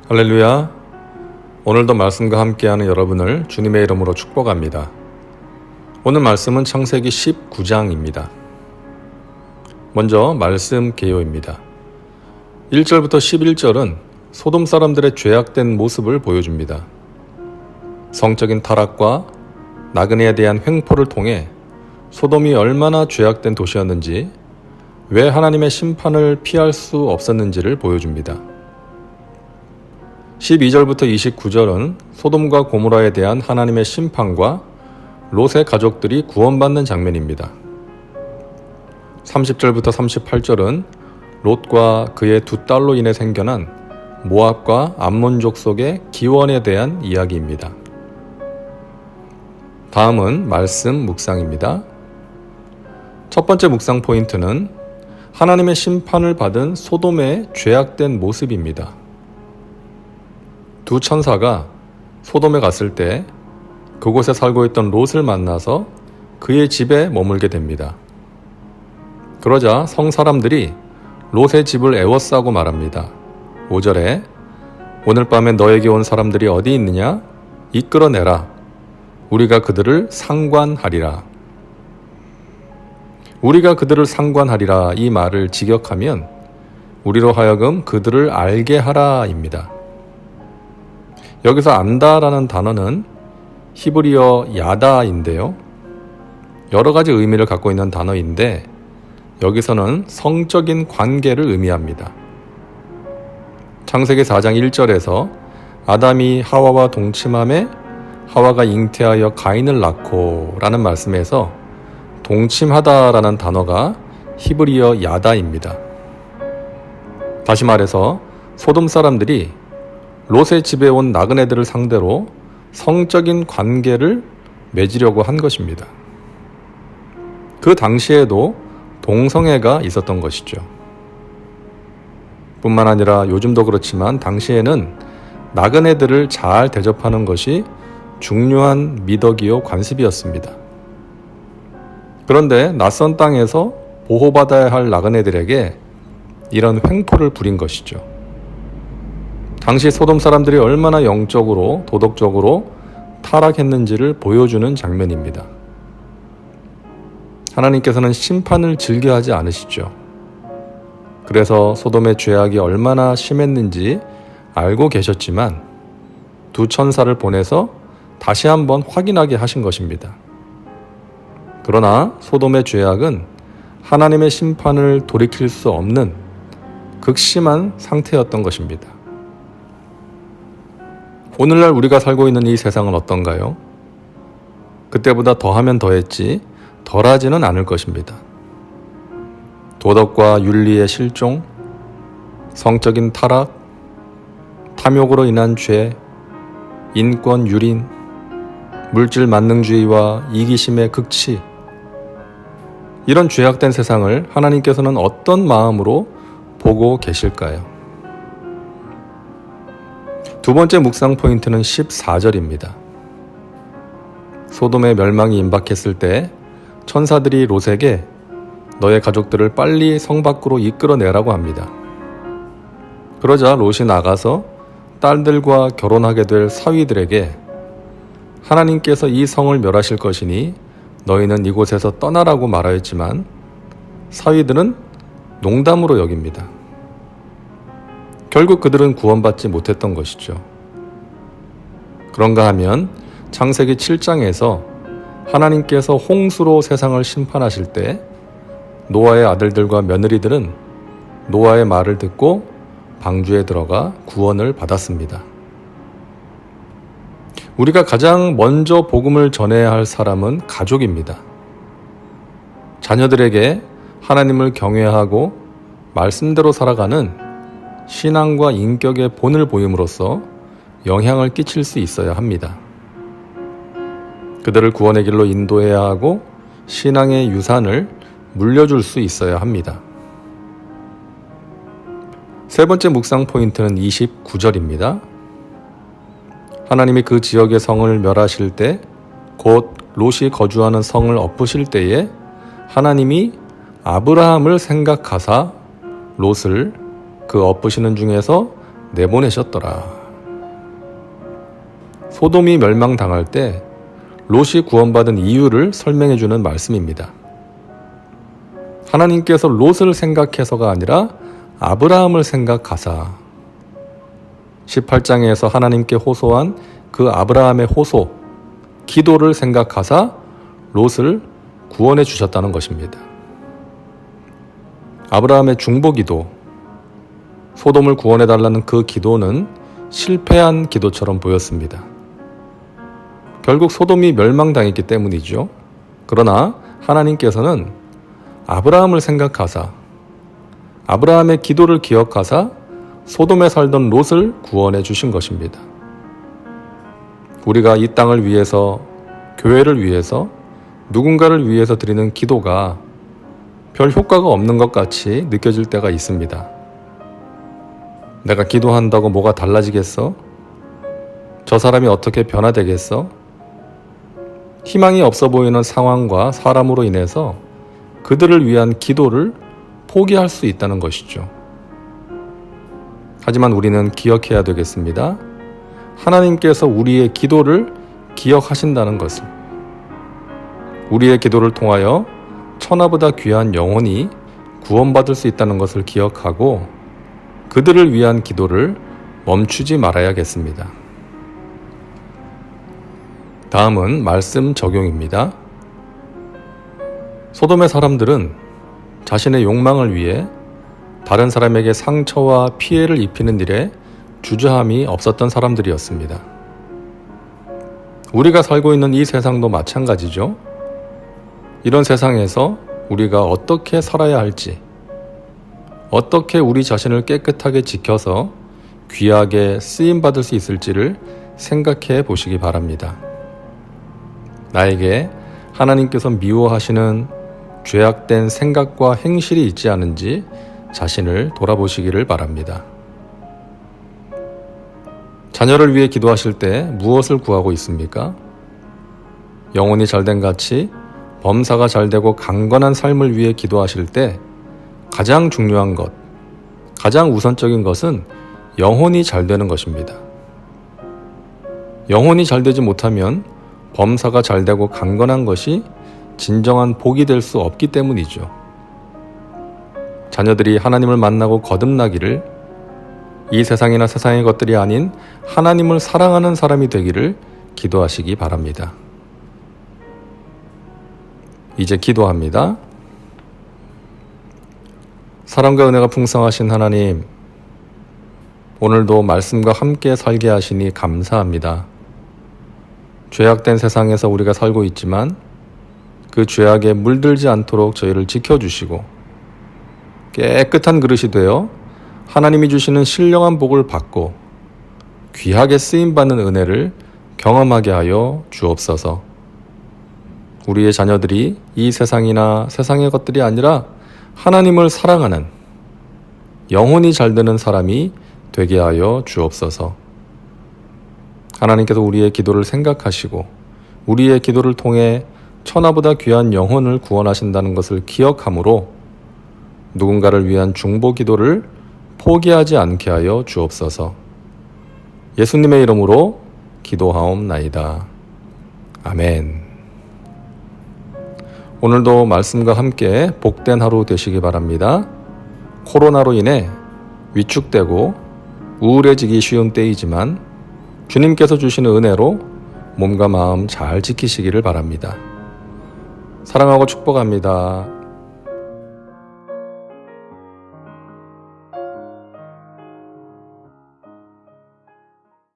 할렐루야. 오늘도 말씀과 함께하는 여러분을 주님의 이름으로 축복합니다. 오늘 말씀은 창세기 19장입니다. 먼저 말씀 개요입니다. 1절부터 11절은 소돔 사람들의 죄악된 모습을 보여줍니다. 성적인 타락과 나그네에 대한 횡포를 통해 소돔이 얼마나 죄악된 도시였는지, 왜 하나님의 심판을 피할 수 없었는지를 보여줍니다. 12절부터 29절은 소돔과 고모라에 대한 하나님의 심판과 롯의 가족들이 구원받는 장면입니다. 30절부터 38절은 롯과 그의 두 딸로 인해 생겨난 모압과 암몬족 속의 기원에 대한 이야기입니다. 다음은 말씀 묵상입니다. 첫 번째 묵상 포인트는 하나님의 심판을 받은 소돔의 죄악된 모습입니다. 두 천사가 소돔에 갔을 때 그곳에 살고 있던 롯을 만나서 그의 집에 머물게 됩니다. 그러자 성 사람들이 롯의 집을 에워싸고 말합니다. 5절에 오늘 밤에 너에게 온 사람들이 어디 있느냐? 이끌어내라. 우리가 그들을 상관하리라. 우리가 그들을 상관하리라, 이 말을 직역하면 우리로 하여금 그들을 알게 하라입니다. 여기서 안다라는 단어는 히브리어 야다인데요. 여러 가지 의미를 갖고 있는 단어인데 여기서는 성적인 관계를 의미합니다. 창세기 4장 1절에서 아담이 하와와 동침함에 하와가 잉태하여 가인을 낳고 라는 말씀에서 동침하다라는 단어가 히브리어 야다입니다. 다시 말해서 소돔 사람들이 롯의 집에 온 나그네들을 상대로 성적인 관계를 맺으려고 한 것입니다. 그 당시에도 동성애가 있었던 것이죠. 뿐만 아니라 요즘도 그렇지만 당시에는 나그네들을 잘 대접하는 것이 중요한 미덕이요 관습이었습니다. 그런데 낯선 땅에서 보호받아야 할 나그네들에게 이런 횡포를 부린 것이죠. 당시 소돔 사람들이 얼마나 영적으로, 도덕적으로 타락했는지를 보여주는 장면입니다. 하나님께서는 심판을 즐겨하지 않으시죠. 그래서 소돔의 죄악이 얼마나 심했는지 알고 계셨지만 두 천사를 보내서 다시 한번 확인하게 하신 것입니다. 그러나 소돔의 죄악은 하나님의 심판을 돌이킬 수 없는 극심한 상태였던 것입니다. 오늘날 우리가 살고 있는 이 세상은 어떤가요? 그때보다 더하면 더했지 덜하지는 않을 것입니다. 도덕과 윤리의 실종, 성적인 타락, 탐욕으로 인한 죄, 인권 유린, 물질 만능주의와 이기심의 극치, 이런 죄악된 세상을 하나님께서는 어떤 마음으로 보고 계실까요? 두 번째 묵상 포인트는 14절입니다. 소돔의 멸망이 임박했을 때 천사들이 롯에게 너의 가족들을 빨리 성 밖으로 이끌어내라고 합니다. 그러자 롯이 나가서 딸들과 결혼하게 될 사위들에게 하나님께서 이 성을 멸하실 것이니 너희는 이곳에서 떠나라고 말하였지만 사위들은 농담으로 여깁니다. 결국 그들은 구원받지 못했던 것이죠. 그런가 하면 창세기 7장에서 하나님께서 홍수로 세상을 심판하실 때 노아의 아들들과 며느리들은 노아의 말을 듣고 방주에 들어가 구원을 받았습니다. 우리가 가장 먼저 복음을 전해야 할 사람은 가족입니다. 자녀들에게 하나님을 경외하고 말씀대로 살아가는 신앙과 인격의 본을 보임으로써 영향을 끼칠 수 있어야 합니다. 그들을 구원의 길로 인도해야 하고 신앙의 유산을 물려줄 수 있어야 합니다. 세 번째 묵상 포인트는 29절입니다. 하나님이 그 지역의 성을 멸하실 때 곧 롯이 거주하는 성을 엎으실 때에 하나님이 아브라함을 생각하사 롯을 그 엎으시는 중에서 내보내셨더라. 소돔이 멸망당할 때 롯이 구원받은 이유를 설명해 주는 말씀입니다. 하나님께서 롯을 생각해서가 아니라 아브라함을 생각하사 18장에서 하나님께 호소한 그 아브라함의 호소, 기도를 생각하사 롯을 구원해 주셨다는 것입니다. 아브라함의 중보기도, 소돔을 구원해 달라는 그 기도는 실패한 기도처럼 보였습니다. 결국 소돔이 멸망당했기 때문이죠. 그러나 하나님께서는 아브라함을 생각하사 아브라함의 기도를 기억하사 소돔에 살던 롯을 구원해 주신 것입니다. 우리가 이 땅을 위해서, 교회를 위해서, 누군가를 위해서 드리는 기도가 별 효과가 없는 것 같이 느껴질 때가 있습니다. 내가 기도한다고 뭐가 달라지겠어? 저 사람이 어떻게 변화되겠어? 희망이 없어 보이는 상황과 사람으로 인해서 그들을 위한 기도를 포기할 수 있다는 것이죠. 하지만 우리는 기억해야 되겠습니다. 하나님께서 우리의 기도를 기억하신다는 것을. 우리의 기도를 통하여 천하보다 귀한 영혼이 구원받을 수 있다는 것을 기억하고 그들을 위한 기도를 멈추지 말아야겠습니다. 다음은 말씀 적용입니다. 소돔의 사람들은 자신의 욕망을 위해 다른 사람에게 상처와 피해를 입히는 일에 주저함이 없었던 사람들이었습니다. 우리가 살고 있는 이 세상도 마찬가지죠. 이런 세상에서 우리가 어떻게 살아야 할지, 어떻게 우리 자신을 깨끗하게 지켜서 귀하게 쓰임받을 수 있을지를 생각해 보시기 바랍니다. 나에게 하나님께서 미워하시는 죄악된 생각과 행실이 있지 않은지 자신을 돌아보시기를 바랍니다. 자녀를 위해 기도하실 때 무엇을 구하고 있습니까? 영혼이 잘된 같이 범사가 잘되고 강건한 삶을 위해 기도하실 때 가장 중요한 것, 가장 우선적인 것은 영혼이 잘되는 것입니다. 영혼이 잘되지 못하면 범사가 잘되고 강건한 것이 진정한 복이 될 수 없기 때문이죠. 자녀들이 하나님을 만나고 거듭나기를, 이 세상이나 세상의 것들이 아닌 하나님을 사랑하는 사람이 되기를 기도하시기 바랍니다. 이제 기도합니다. 사랑과 은혜가 풍성하신 하나님, 오늘도 말씀과 함께 살게 하시니 감사합니다. 죄악된 세상에서 우리가 살고 있지만 그 죄악에 물들지 않도록 저희를 지켜주시고 깨끗한 그릇이 되어 하나님이 주시는 신령한 복을 받고 귀하게 쓰임받는 은혜를 경험하게 하여 주옵소서. 우리의 자녀들이 이 세상이나 세상의 것들이 아니라 하나님을 사랑하는 영혼이 잘되는 사람이 되게 하여 주옵소서. 하나님께서 우리의 기도를 생각하시고 우리의 기도를 통해 천하보다 귀한 영혼을 구원하신다는 것을 기억하므로 누군가를 위한 중보 기도를 포기하지 않게 하여 주옵소서. 예수님의 이름으로 기도하옵나이다. 아멘. 오늘도 말씀과 함께 복된 하루 되시기 바랍니다. 코로나로 인해 위축되고 우울해지기 쉬운 때이지만 주님께서 주시는 은혜로 몸과 마음 잘 지키시기를 바랍니다. 사랑하고 축복합니다.